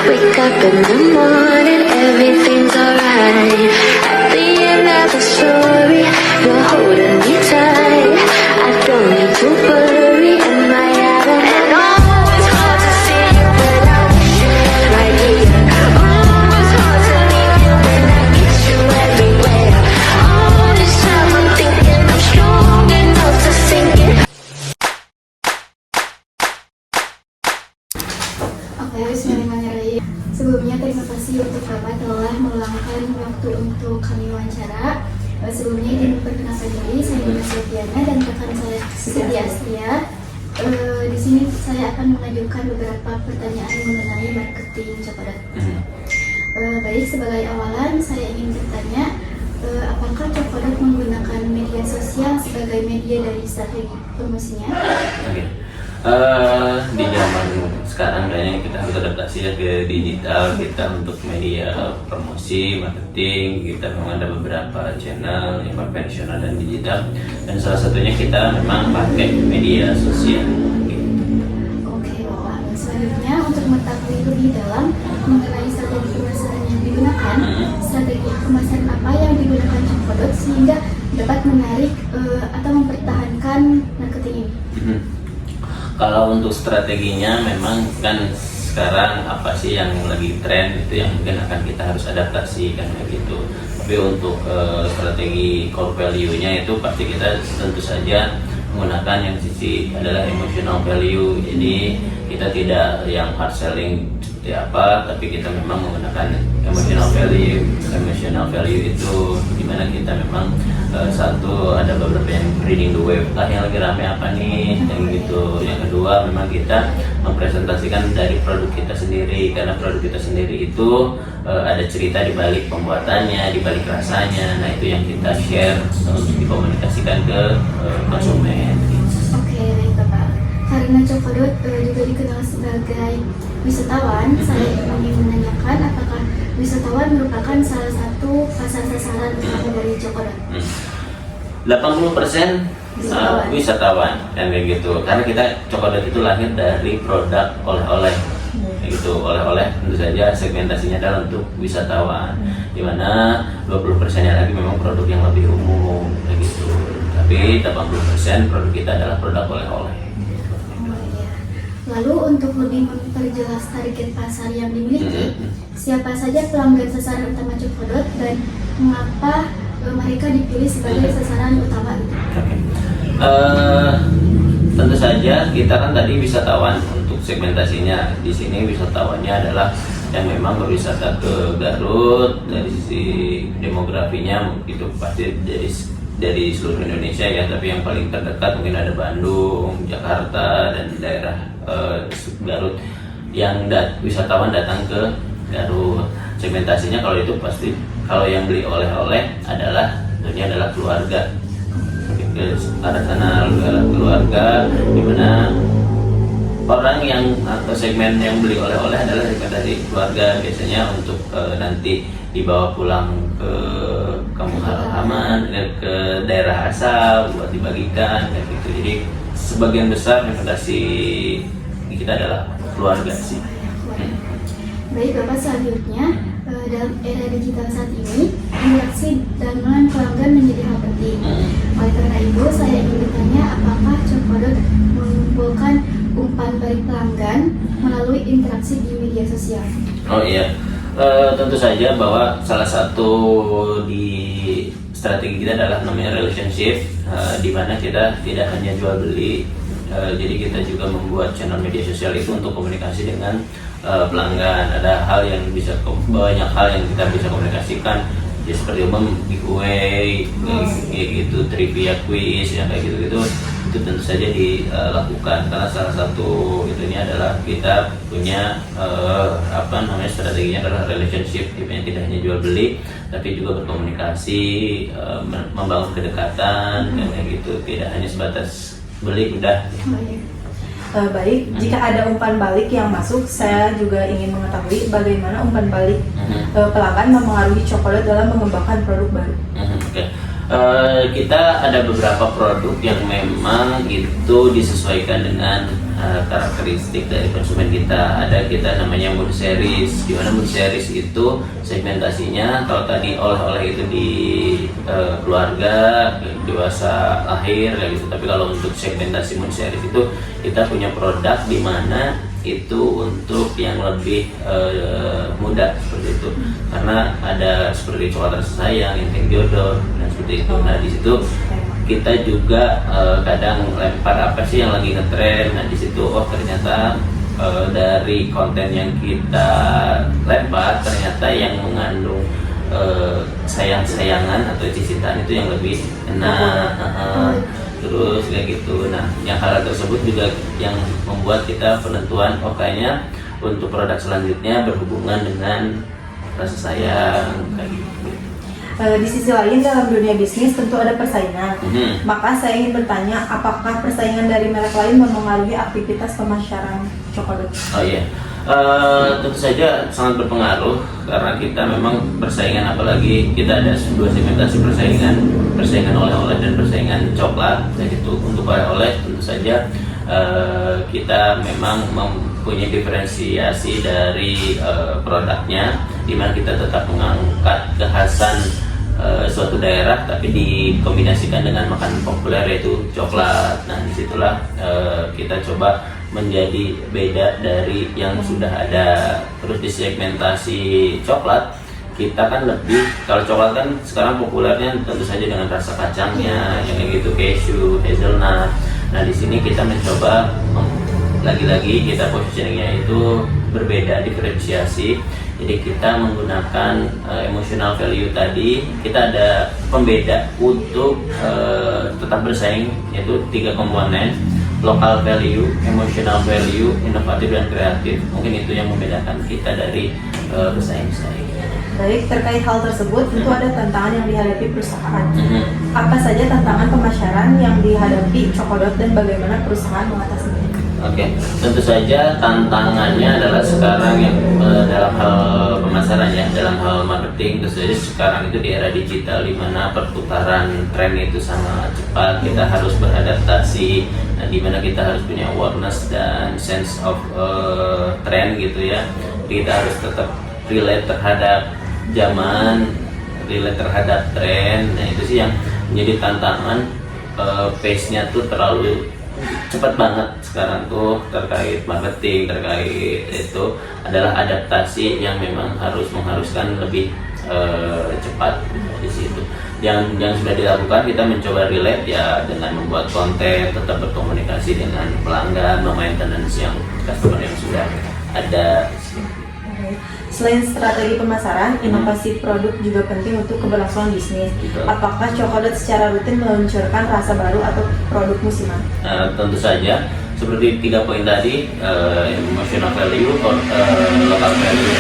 Wake up in the morning, everything's alright. At the end of the story, you're holding me tight. I don't need to worry, am I out of my mind? It's hard to see you when I wish you were right here. Oh, it's hard to leave you when I get you everywhere. All this time I'm thinking I'm strong enough to sink it. Oke, bismillahirrahmanirrahim. Sebelumnya terima kasih untuk Bapak telah meluangkan waktu untuk kami wawancara. Sebelumnya izin memperkenalkan diri, saya Dina Sofiana dan rekan saya Sedia Astria. Di sini saya akan mengajukan beberapa pertanyaan mengenai marketing Cokodot. Baik, sebagai awalan saya ingin bertanya, apakah Cokodot menggunakan media sosial sebagai media dari strategi promosinya? Di zaman sekarang kayaknya kita harus adaptasi ya ke digital. Kita untuk media promosi, marketing, kita memang ada beberapa channel yang konvensional dan digital, dan salah satunya kita memang pakai media sosial gitu. Oke, Bapak. Selanjutnya untuk mengetahui lebih dalam mengenai strategi pemasaran yang digunakan, strategi pemasaran apa yang digunakan Cokodot sehingga dapat menarik atau mempertahankan marketing ini? Kalau untuk strateginya memang kan sekarang apa sih yang lagi tren itu yang mungkin akan kita harus adaptasi kan gitu. Tapi untuk strategi core value-nya itu pasti kita tentu saja menggunakan yang sisi adalah emotional value. Jadi kita tidak yang hard selling seperti apa, tapi kita memang menggunakan emotional value. Emotional value itu dimana kita memang satu ada beberapa yang reading the wave lah yang lagi rame apa nih yang gitu. Yang kedua memang kita mempresentasikan dari produk kita sendiri, karena produk kita sendiri itu ada cerita di balik pembuatannya, di balik rasanya. Nah itu yang kita share untuk dikomunikasikan ke konsumen. Oke, baik Bapak. Karena Cokodot juga dikenal sebagai wisatawan, saya ingin menanyakan apakah wisatawan merupakan salah satu pasar sasaran utama dari Cokodot? 80% wisatawan kan kayak gitu. Karena kita Cokodot itu lahir dari produk oleh-oleh. Kayak gitu, oleh-oleh tentu saja segmentasinya adalah untuk wisatawan. Dimana 20%-nya lagi memang produk yang lebih umum kayak gitu. Tapi 80% produk kita adalah produk oleh-oleh. Lalu untuk lebih memperjelas target pasar yang dimiliki, siapa saja pelanggan sasaran utama Cokodot dan mengapa mereka dipilih sebagai sasaran utama itu? Tentu saja kita kan tadi wisatawan untuk segmentasinya. Di sini wisatawannya adalah yang memang berwisata ke Garut. Dari sisi demografinya itu pasti dari seluruh Indonesia ya, tapi yang paling terdekat mungkin ada Bandung, Jakarta, dan daerah Garut yang wisatawan datang ke Garut. Segmentasinya kalau itu pasti kalau yang beli oleh-oleh adalah tentunya adalah keluarga. Ke arah sana adalah keluarga, dimana orang yang atau segmen yang beli oleh-oleh adalah segmentasi keluarga, biasanya untuk nanti dibawa pulang ke kampung halaman, ke daerah asal buat dibagikan kayak gitu. Jadi sebagian besar segmentasi kita adalah keluarga sih. Baik Bapak, selanjutnya dalam era digital saat ini interaksi dengan pelanggan menjadi hal penting. Oleh karena itu saya ingin bertanya, apakah Cokodot mengumpulkan umpan balik pelanggan melalui interaksi di media sosial? Oh iya, tentu saja bahwa salah satu di strategi kita adalah namanya relationship, di mana kita tidak hanya jual beli. Jadi kita juga membuat channel media sosial itu untuk komunikasi dengan pelanggan. Ada hal yang banyak hal yang kita bisa komunikasikan, ya seperti umum giveaway, kayak gitu, trivia quiz, yang kayak gitu-gitu. Itu tentu saja dilakukan karena salah satu itunya adalah kita punya strateginya adalah relationship, dimana tidak hanya jual beli tapi juga berkomunikasi, membangun kedekatan, kayak gitu, tidak hanya sebatas beli udah. Baik, jika ada umpan balik yang masuk, saya juga ingin mengetahui bagaimana umpan balik pelanggan mempengaruhi Cokodot dalam mengembangkan produk baru. Kita ada beberapa produk yang memang itu disesuaikan dengan karakteristik dari konsumen kita. Ada kita namanya mood series, di mana mood series itu segmentasinya kalau tadi oleh-oleh itu di keluarga, dewasa, akhir kayak gitu. Tapi kalau untuk segmentasi mood series itu kita punya produk di mana itu untuk yang lebih muda seperti itu, karena ada seperti coklat rasa sayang, yang jodoh dan seperti itu. Nah di situ kita juga kadang lempar apa sih yang lagi ngetren. Nah di situ oh ternyata dari konten yang kita lempar ternyata yang mengandung sayang-sayangan atau cintaan itu yang lebih enak. Terus kayak gitu. Nah, yang hal tersebut juga yang membuat kita penentuan oh kayaknya untuk produk selanjutnya berhubungan dengan rasa sayang kayak gitu. Di sisi lain dalam dunia bisnis tentu ada persaingan. Maka saya ingin bertanya, apakah persaingan dari merek lain memengaruhi aktivitas pemasaran Chokodot? Oh iya, tentu saja sangat berpengaruh karena kita memang persaingan, apalagi kita ada dua segmentasi persaingan oleh-oleh dan persaingan coklat. Jadi itu untuk oleh-oleh tentu saja kita memang mempunyai diferensiasi dari produknya, di mana kita tetap mengangkat kekhasan suatu daerah tapi dikombinasikan dengan makanan populer yaitu coklat. Nah disitulah kita coba menjadi beda dari yang sudah ada. Terus di segmentasi coklat kita kan lebih, kalau coklat kan sekarang populernya tentu saja dengan rasa kacangnya yang kayak gitu, cashew, hazelnut. Nah di sini kita mencoba lagi-lagi kita positioningnya itu berbeda, diferensiasi. Jadi kita menggunakan emotional value tadi, kita ada pembeda untuk tetap bersaing, yaitu 3 komponen: local value, emotional value, inovatif dan kreatif. Mungkin itu yang membedakan kita dari pesaing-pesaing. Baik, terkait hal tersebut tentu ada tantangan yang dihadapi perusahaan. Apa saja tantangan pemasaran yang dihadapi Chokodot dan bagaimana perusahaan mengatasinya? Oke, tentu saja tantangannya adalah sekarang yang dalam hal pemasaran ya, dalam hal marketing. Tentu saja sekarang itu di era digital di mana perputaran tren itu sangat cepat. Kita harus beradaptasi, nah, di mana kita harus punya awareness dan sense of trend gitu ya. Kita harus tetap relate terhadap zaman, relate terhadap tren. Nah itu sih yang menjadi tantangan. Pace-nya tuh terlalu cepat banget sekarang tuh terkait marketing, terkait itu adalah adaptasi yang memang mengharuskan lebih cepat di situ. Yang sudah dilakukan, kita mencoba relate ya dengan membuat konten, tetap berkomunikasi dengan pelanggan, maintenance yang customer yang sudah ada. Selain strategi pemasaran, inovasi produk juga penting untuk keberlangsungan bisnis. Apakah Chokodot secara rutin meluncurkan rasa baru atau produk musiman? Tentu saja, seperti 3 poin tadi, emotional value, local value,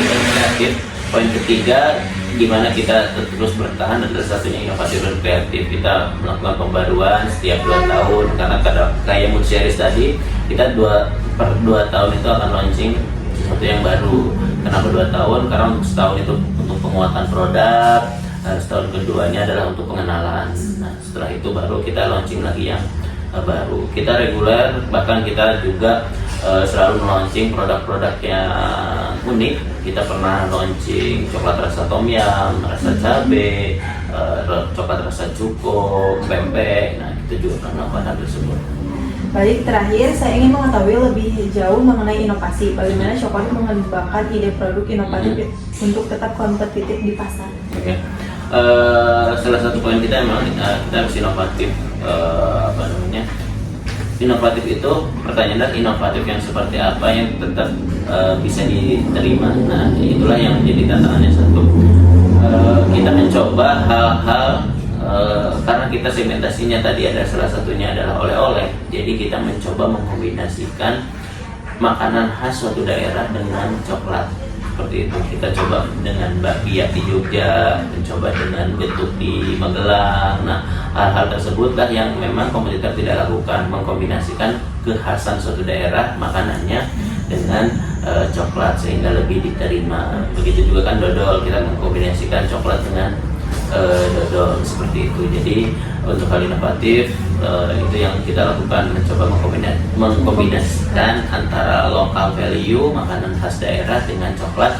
dan kreatif. Poin ketiga, gimana kita terus bertahan adalah satunya inovatif dan kreatif. Kita melakukan pembaruan setiap 2 tahun, karena kayak mood series tadi, kita 2 tahun itu akan launching sesuatu yang baru. Kenapa 2 tahun? Karena untuk setahun itu untuk penguatan produk, setahun keduanya adalah untuk pengenalan. Nah setelah itu baru kita launching lagi yang baru. Kita reguler, bahkan kita juga selalu launching produk-produk yang unik. Kita pernah launching coklat rasa tom yum, rasa cabe, coklat rasa cuko, pempek. Nah itu juga pernah melakukan hal tersebut. Baik, terakhir saya ingin mengetahui lebih jauh mengenai inovasi. Bagaimana Chokodot mengembangkan ide produk inovatif untuk tetap kompetitif di pasar? Oke. Salah satu poin kita memang kita harus inovatif. Inovatif itu pertanyaannya inovatif yang seperti apa yang tetap bisa diterima. Nah itulah yang menjadi tantangannya satu. Kita mencoba hal-hal karena kita segmentasinya tadi ada salah satunya adalah oleh-oleh, jadi kita mencoba mengkombinasikan makanan khas suatu daerah dengan coklat seperti itu. Kita coba dengan bakpia di Jogja, mencoba dengan getuk di Magelang. Nah hal-hal tersebutlah yang memang kompetitor tidak lakukan, mengkombinasikan kekhasan suatu daerah makanannya dengan coklat sehingga lebih diterima. Begitu juga kan dodol, kita mengkombinasikan coklat dengan dodol seperti itu. Jadi untuk hal inovatif itu yang kita lakukan, mencoba mengkombinasikan antara local value makanan khas daerah dengan coklat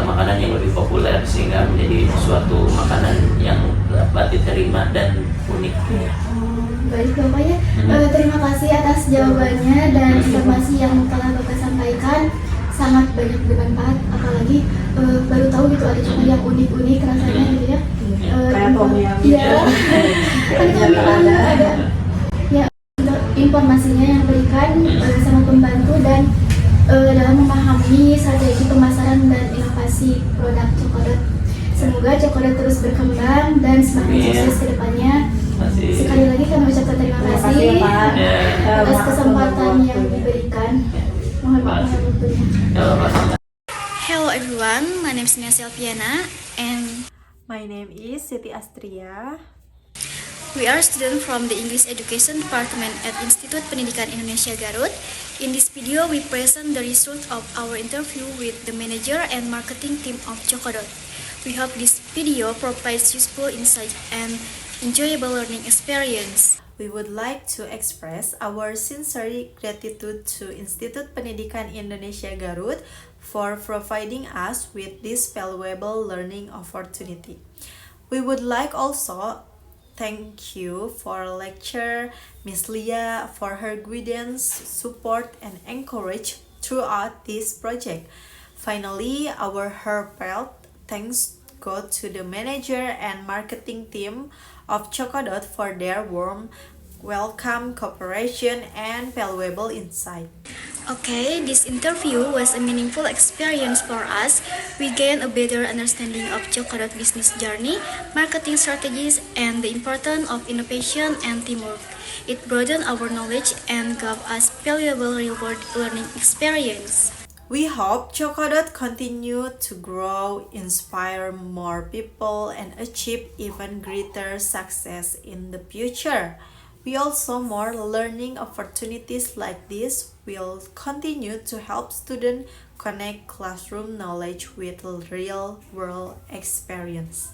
makanan yang lebih populer sehingga menjadi suatu makanan yang dapat diterima dan unik. Baik, pokoknya terima kasih atas jawabannya dan informasi yang telah Bapak sampaikan, sangat banyak bermanfaat, apalagi baru tahu gitu ada coklat yang unik-unik rasanya gitu ya. Kayak Tom Yum. Iya. Kan kami ada ya informasinya yang berikan sangat membantu dan dalam memahami strategi pemasaran dan inovasi produk coklat. Semoga coklat terus berkembang dan semakin sukses ke depannya. Sekali lagi kami ucapkan terima kasih atas kesempatan yang diberikan. Mohon maaf waktunya. Hello everyone, my name is Nia Selviana and My name is Siti Astria. we are students from the English Education Department at Institut Pendidikan Indonesia Garut. In this video, we present the result of our interview with the manager and marketing team of Chokodot. We hope this video provides useful insight and enjoyable learning experience. We would like to express our sincere gratitude to Institut Pendidikan Indonesia Garut for providing us with this valuable learning opportunity. We would like also thank you for lecturer Miss Lia for her guidance, support, and encourage throughout this project. Finally, our heartfelt thanks go to the manager and marketing team of Chokodot for their warm welcome, cooperation, and valuable insight. Okay, this interview was a meaningful experience for us. We gained a better understanding of Chokodot business journey, marketing strategies, and the importance of innovation and teamwork. It broadened our knowledge and gave us valuable real-world learning experience. We hope Chokodot continue to grow, inspire more people, and achieve even greater success in the future. We also more learning opportunities like this will continue to help students connect classroom knowledge with real world experience.